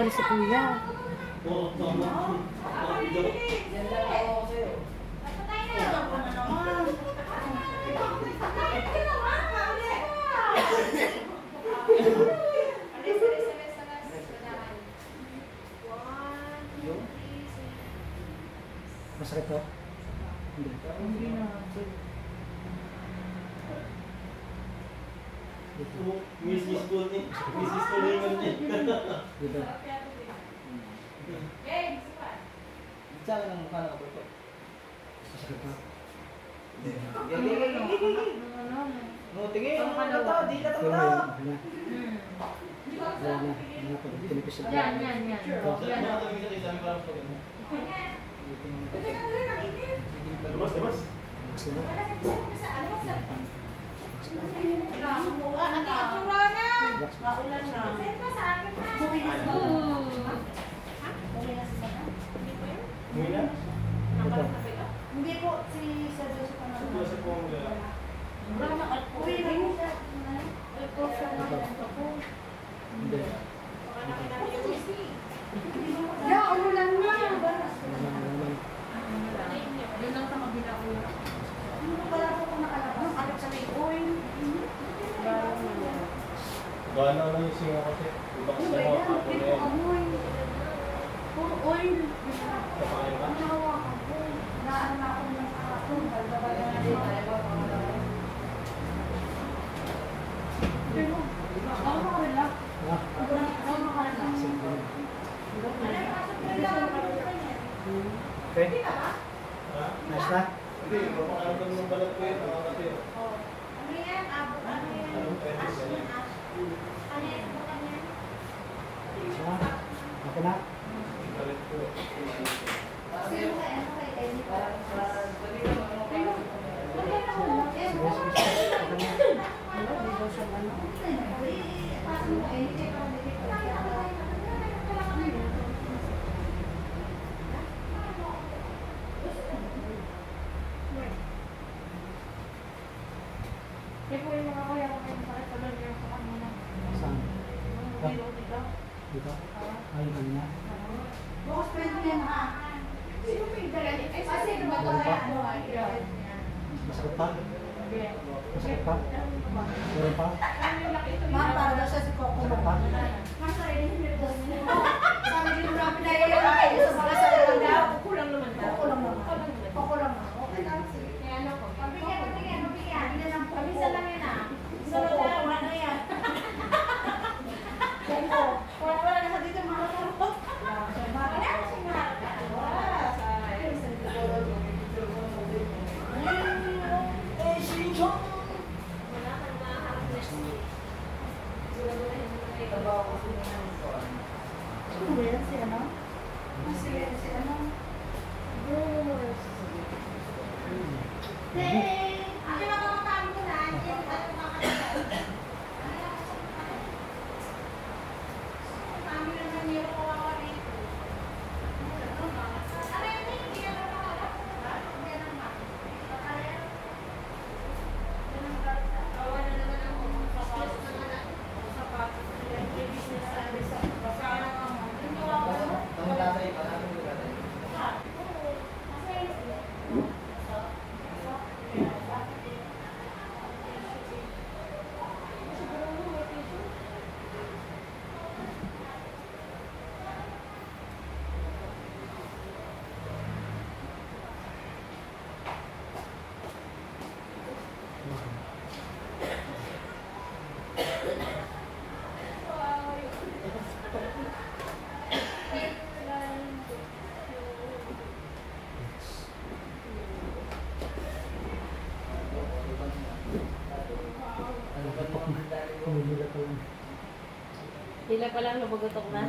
pala si Kuya. Masakit to? Hindi na. Mrs. Tony. Mrs. Tony naman niya. Dito. Tsaka ng mukha na kapag. Masakit to? No, tingin. Di na to. Wala na. Tinipis ito. Yan. Labas. Mas na. Hindi po, si Sir Joseph pa naman. Joseph po ang gala. Hindi. Ano lang na. Yun lang sa kabila ko. Ano pala po kung nakalabas? Alip sa may oil. Gana lang yung singo kasi. Ibang sa mga kapon na yan. Puro oil. Kapakain ka? Ang hawakan ko. Naan na ako ng kahapon. Balbabal na din. Pero, ako makarelak. Ako makarelak. Okay? Nice na? Hindi, mapakaramdam ng balat ko yun. Nakakatira. Ano yan? Anong pwede sa yan? Isa na? Okay na? Balat ko. Kaya po yung mga kuya ko kayo sakit sa lalo yung sa kanina. Saan? Dito. Dito? Ay, ano na? Bukas pwede yan ha. Sino may dala? Ay, Kasi ba ito ay ano ay Masakit pa? Masakit pa? Meron pa? Ma'am, para daw siya si Coco. Masakit pa? Sabi din mo na pinayayala kayo sa mga sa lang daw. Kulang naman daw. Coco lang naman. Coco lang naman. Okay lang. Kaya ano ko? Pabigyan. Hindi lang po. Pabisa lang yan ah. Coco. Ano yan? Coco. Wala na sa dito mga Coco. Ano ba yan si ano? Si ano? Bruce. Ano ba mga tao mo na? Hindi mo tayo makakasal. Kami naman yung kawawa rito. Ano yung hindi ka na makalap? Hindi naman. Awa na naman ako. Sapatos naman ako. Sapatos. Business service. Sana nga mo. Hindi ko ako. Ang tatay, parang yung tatay. Kumulila pa lang. Sila pa lang nabagotok na.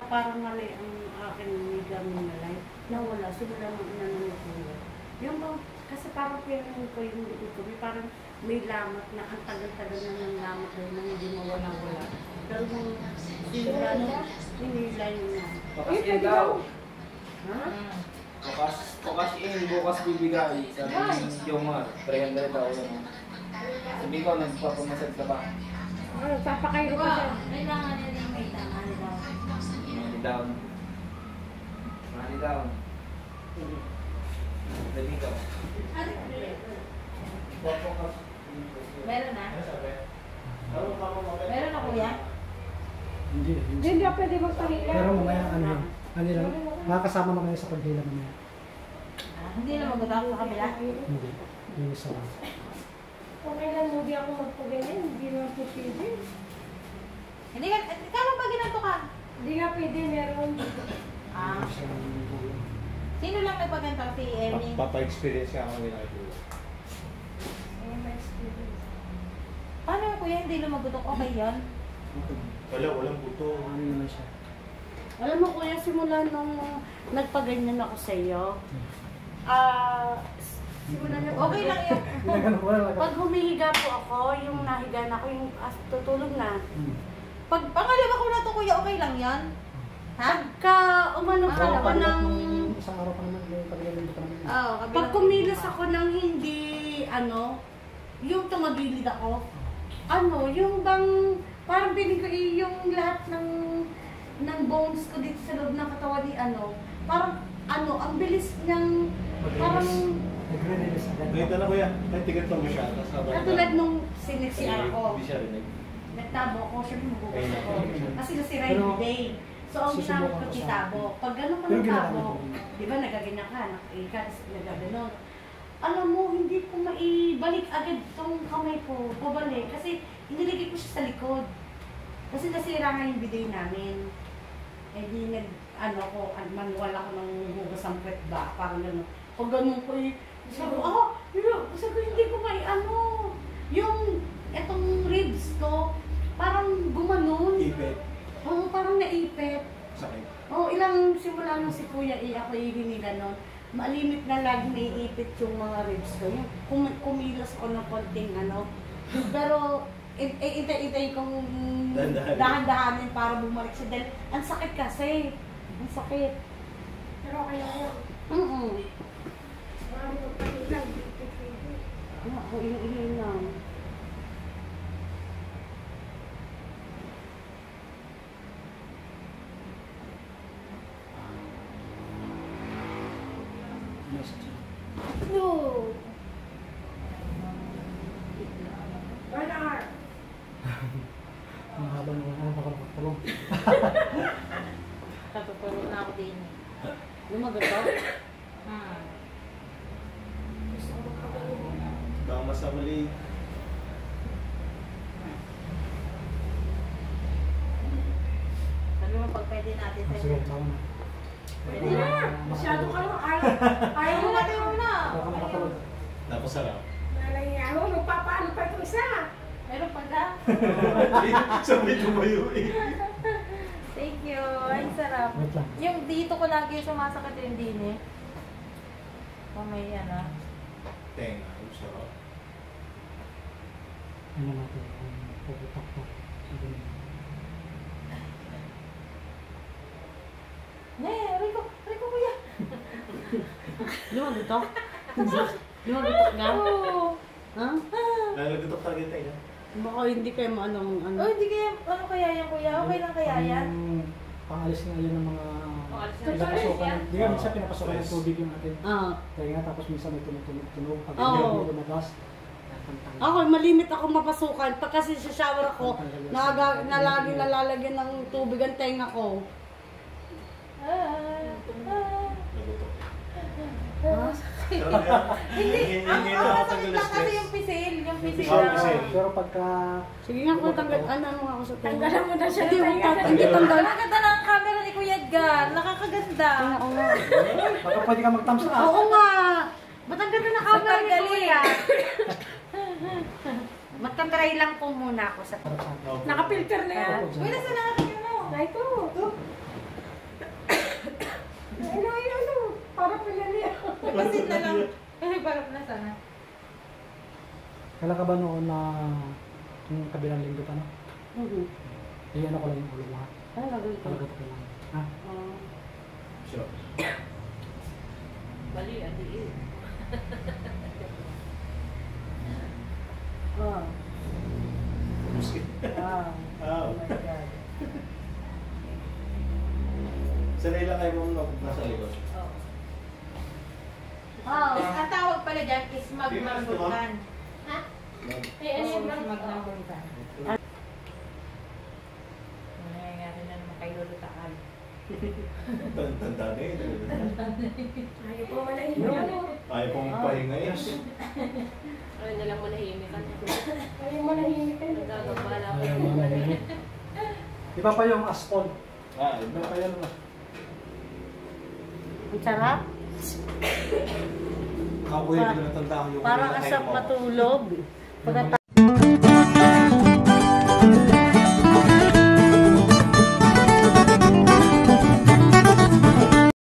Parang mali ang aking gaming na life. Nawala, sila lang ang inanunod nila. Yung bang, kasi parang pinanong ko yung ito, parang may lamat na ang tagal-tagal na ng lamat doon na hindi mawala-wala. Pero nung sinila na, hinilay na. Bukas in daw. Ha? Bukas in, bukas bibigay. Sabi ni Jomar, 300 daw yun. Sabi ko, nagpapamasad ka ba? Papakayo ko siya. Kailangan nila may tangan daw. down. Money down. Dali ka. Meron na? Ano sabi? Meron na kuya? Hindi. Hindi ka pwede magpahila. Pero mamaya ano yun? Ano lang? Makakasama mo kayo sa paghila mamaya. Hindi na magutok sa kabila? Hindi. Yung isa lang. Kung kailan hindi ako magpaganyan, hindi naman po pwede. Hindi ka, kala ba ginanto ka? Hindi nga pwede, meron. Ah, Yung isa lang yung ulo. sino lang nagpaganto? Si Emmy? Papa-experience ka kami na ito. Ayun, may experience. Paano kuya hindi lumagutok? Okay yun? Walang buto. Ano naman siya? Alam mo kuya, simula nung nagpaganyan ako sa iyo, simula na Okay lang yun. Ginagano ko lang. Pag humihiga po ako, yung nahiga na ako, yung tutulog na. Pag pangalawa ko na to kuya, okay lang yan? Ha? Pagka umanong ka Ah, ako ng... Isang araw pa naman yung pag-ilan ka naman. Oo, kabilang. Pag kumilos ako ng hindi, yung tumagilid ako, yung bang, parang piling ko yung lahat ng bones ko dito sa loob ng katawan ni parang ang bilis niyang, parang, Nagre-release agad. Ganito na kuya. Ay, tigat mo siya. Tapos habang- katulad nung siniksiar ako. Hindi siya rinig. Nagtabo ako, syempre magugas ako. Kasi nasira Pero, yung day. So, ang ginamit susubukan ko ko siya. titabo. Pag gano'n ka Pero ng ginamit tabo, mo rin. di ba nagaganyan ka, nagaganon. Alam mo, hindi ko maibalik agad tong kamay ko, pabalik. Kasi iniligay ko siya sa likod. Kasi nasira nga yung bidet namin. Eh di manual ako ng hugas ang pwet ba, parang gano'n. Pag gano'n ko sabi ko, hindi ko yung etong ribs ko, parang gumanon. Ipit. Oo, parang naipit. Sakit. Oo, ilang simula nung si Kuya, ako hiniga nun, malimit na lagi naiipit yung mga ribs ko. Yung kumilos ko ng konting Pero, itay kong Dahan-dahanin. dahan-dahanin para bumalik siya. Dahil, ang sakit kasi. Ang sakit. Pero kaya yun. Marami ko pa lang. Ako, ilang lang. No. 1 hour. Ang haba naman. Ano baka makapulong. Natutulog na ako din. Lumagot ka? Baka masamali. Sabi mo pag pwede natin sa Sige, tama na. Pwede na. Masyado ka lang. Ayaw mo na. Ayaw mo na. Baka makapulong. Tapos sarap. Nalangya mo. Magpapaano pa ito isa. Meron pa ka? Sabay tumayo eh. Thank you. Ay, sarap. Wait lang. Yung dito ko lagi sumasakit yung din eh. Kung may Tenga. Ang sarap. Ano natin? Puputak ko. Sige. Rico kuya. Lumagot ka? Lumagot ka? Oo. Ha? Nalagutok talaga yung tenga. Baka hindi kayo Oh, hindi kaya, ano kaya yan kuya? Okay lang kaya yan? Pangalis nga yun ng mga Pangalis na pinapasukan. yan? Di ba minsan pinapasukan ng tubig yung atin. Ah. Kaya nga tapos minsan may tunog. Pag Oo. hindi lumabas. Ako, malimit ako mapasukan. Pag kasi sa shower ako, lagi nalalagyan ng tubig ang tenga ko. Nagutok. Hindi, ang masakit lang kasi yung pisil. Yung pisil lang. Pero pagka Sige nga, kung tanggal, mo ako sa tenga. Tanggalan mo na siya Hindi, ng tenga. hindi tanggal. Ang ganda ng camera ni Kuya Edgar. Nakakaganda. Oo nga. pagka pwede ka mag-thumbs up. Oo nga. Ba't ang ganda na camera Super ni galing. Kuya? Magtantry lang po muna ako sa Nakapilter na yan. Uy, nasa natin yun mo. Na ito. Ano. Para pinali ako. Pasin na lang. Eh, parang na sana. Kailan ka ba noon na yung kabilang linggo pa no? Ano ko lang yung ulo mo ha? Ano nagawin ko? Talaga ko lang. Ha? Sure. Bali, adi. Oh. Muskin. Wow. Oh. Oh my God. Sanay lang kayo mong nasa likod. Oo. Oh. Ang tawag pala dyan is magmamulkan. Ha? Eh, ano yung Magmamulkan. Nangyayari na naman kay Lolo Takal. Tanda na yun. Ayaw po manahimik. Ayaw pong pahinga yun. Ayaw na lang manahimik. Ayaw manahimik. Nagagabala ko. Ayaw mo na yun. Iba pa yung asphalt. Iba Iba pa yan. Ang sarap. Kabuhay ko na tanda ko yung Parang asap matulog. Pagkatapos